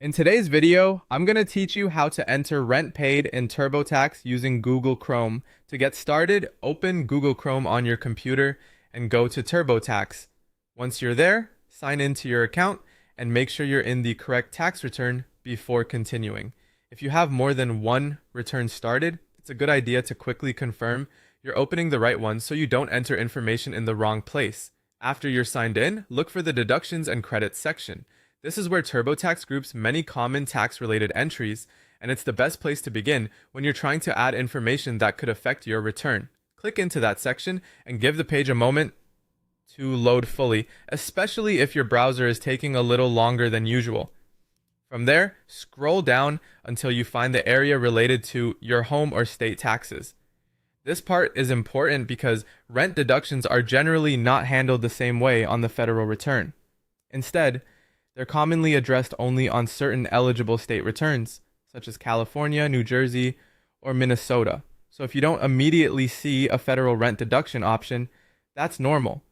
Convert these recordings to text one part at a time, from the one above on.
In today's video, I'm going to teach you how to enter rent paid in TurboTax using Google Chrome. To get started, open Google Chrome on your computer and go to TurboTax. Once you're there, sign into your account and make sure you're in the correct tax return before continuing. If you have more than one return started, it's a good idea to quickly confirm you're opening the right one so you don't enter information in the wrong place. After you're signed in, look for the deductions and credits section. This is where TurboTax groups many common tax-related entries, and it's the best place to begin when you're trying to add information that could affect your return. Click into that section and give the page a moment to load fully, especially if your browser is taking a little longer than usual. From there, scroll down until you find the area related to your home or state taxes. This part is important because rent deductions are generally not handled the same way on the federal return. Instead, they're commonly addressed only on certain eligible state returns, such as California, New Jersey, or Minnesota. So if you don't immediately see a federal rent deduction option, that's normal.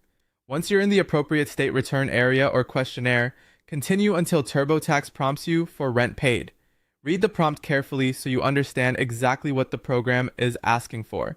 Once you're in the appropriate state return area or questionnaire, continue until TurboTax prompts you for rent paid. Read the prompt carefully so you understand exactly what the program is asking for.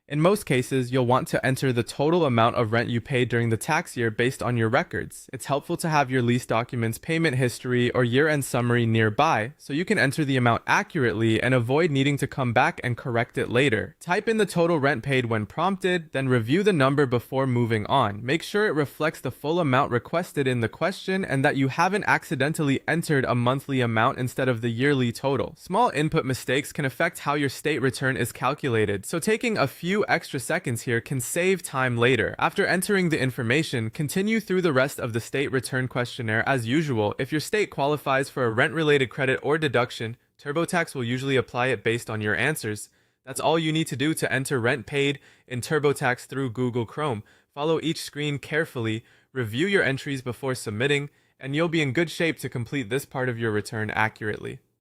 In most cases, you'll want to enter the total amount of rent you paid during the tax year based on your records. It's helpful to have your lease documents, payment history, or year-end summary nearby so you can enter the amount accurately and avoid needing to come back and correct it later. Type in the total rent paid when prompted, then review the number before moving on. Make sure it reflects the full amount requested in the question and that you haven't accidentally entered a monthly amount instead of the yearly total. Small input mistakes can affect how your state return is calculated, so taking a few extra seconds here can save time later. After entering the information, continue through the rest of the state return questionnaire as usual. If your state qualifies for a rent-related credit or deduction, TurboTax will usually apply it based on your answers. That's all you need to do to enter rent paid in TurboTax through Google Chrome. Follow each screen carefully, review your entries before submitting, and you'll be in good shape to complete this part of your return accurately.